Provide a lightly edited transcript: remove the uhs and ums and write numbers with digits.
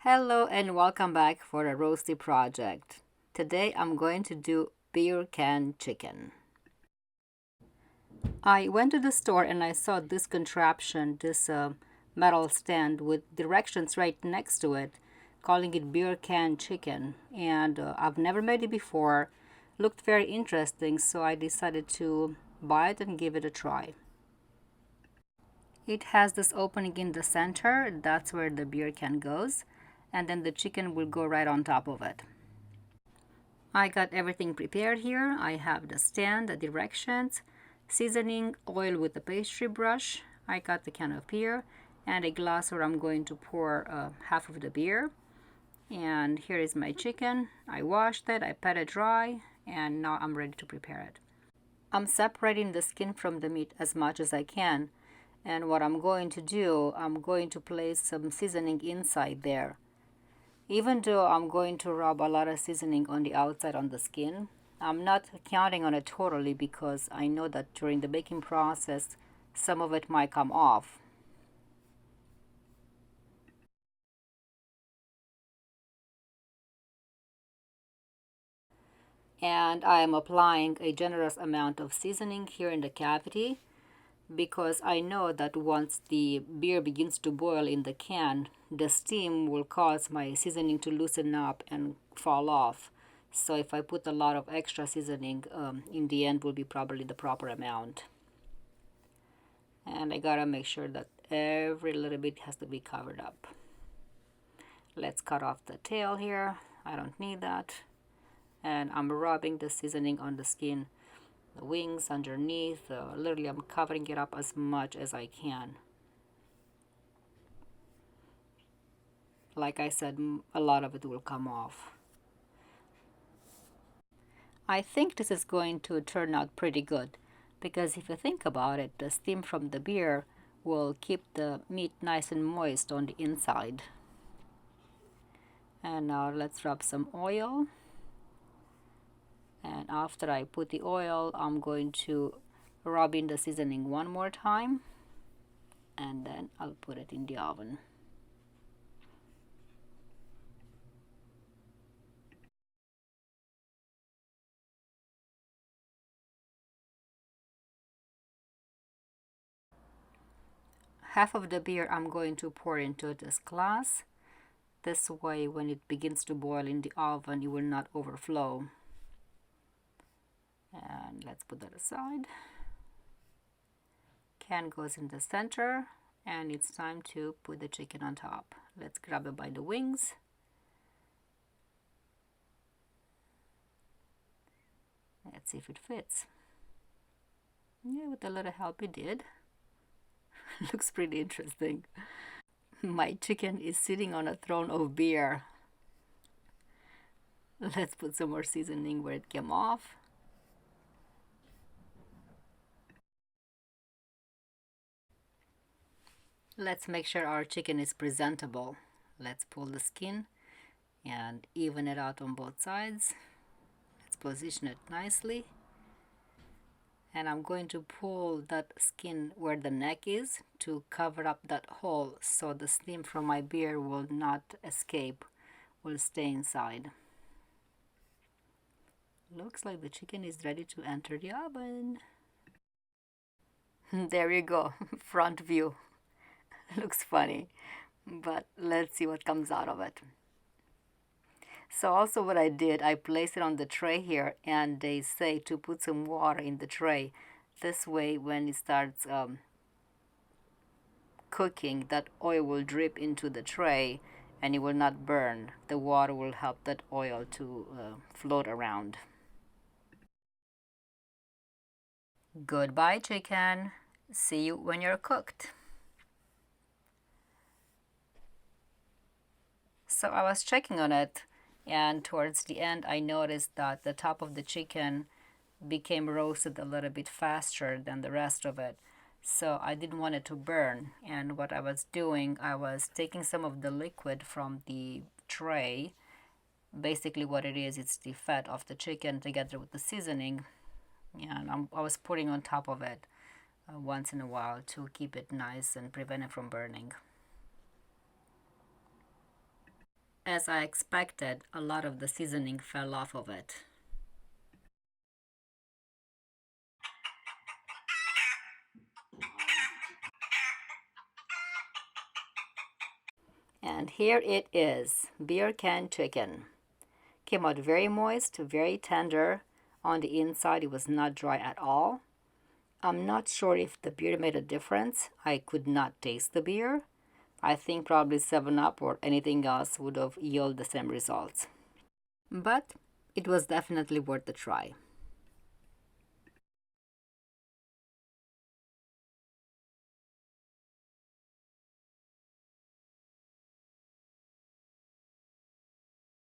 Hello and welcome back for a roasty project. Today I'm going to do beer can chicken. I went to the store and I saw this contraption, this metal stand with directions right next to it, calling it beer can chicken. And I've never made it before. Looked very interesting, so I decided to buy it and give it a try. It has this opening in the center, that's where the beer can goes, and then the chicken will go right on top of it. I got everything prepared here. I have the stand, the directions, seasoning, oil with the pastry brush. I got the can of beer and a glass where I'm going to pour half of the beer. And here is my chicken. I washed it, I pat it dry, and now I'm ready to prepare it. I'm separating the skin from the meat as much as I can. And what I'm going to do, I'm going to place some seasoning inside there. Even though I'm going to rub a lot of seasoning on the outside on the skin, I'm not counting on it totally because I know that during the baking process, some of it might come off. And I am applying a generous amount of seasoning here in the cavity because I know that once the beer begins to boil in the can, the steam will cause my seasoning to loosen up and fall off. So if I put a lot of extra seasoning, in the end will be probably the proper amount. And I gotta make sure that every little bit has to be covered up. Let's cut off the tail here. I don't need that. And I'm rubbing the seasoning on the skin, the wings underneath. Literally I'm covering it up as much as I can. Like I said, a lot of it will come off. I think this is going to turn out pretty good because if you think about it, the steam from the beer will keep the meat nice and moist on the inside. And now let's rub some oil. And after I put the oil, I'm going to rub in the seasoning one more time and then I'll put it in the oven. Half of the beer I'm going to pour into this glass. This way, when it begins to boil in the oven, it will not overflow. And let's put that aside. Can goes in the center, and it's time to put the chicken on top. Let's grab it by the wings. Let's see if it fits. Yeah, with a little help it did. Looks pretty interesting. My chicken is sitting on a throne of beer. Let's put some more seasoning where it came off. Let's make sure our chicken is presentable. Let's pull the skin and even it out on both sides. Let's position it nicely. And I'm going to pull that skin where the neck is to cover up that hole so the steam from my beer will not escape, will stay inside. Looks like the chicken is ready to enter the oven. There you go, front view. Looks funny, but let's see what comes out of it. So also what I did, I placed it on the tray here and they say to put some water in the tray. This way when it starts cooking, that oil will drip into the tray and it will not burn. The water will help that oil to float around. Goodbye, chicken. See you when you're cooked. So I was checking on it, and towards the end I noticed that the top of the chicken became roasted a little bit faster than the rest of it. So I didn't want it to burn, and what I was doing, I was taking some of the liquid from the tray. Basically what it is, it's the fat of the chicken together with the seasoning, and I was putting on top of it once in a while to keep it nice and prevent it from burning. As I expected, a lot of the seasoning fell off of it. And here it is, beer can chicken. Came out very moist, very tender. On the inside, it was not dry at all. I'm not sure if the beer made a difference. I could not taste the beer. I think probably 7-Up or anything else would have yielded the same results. But it was definitely worth the try.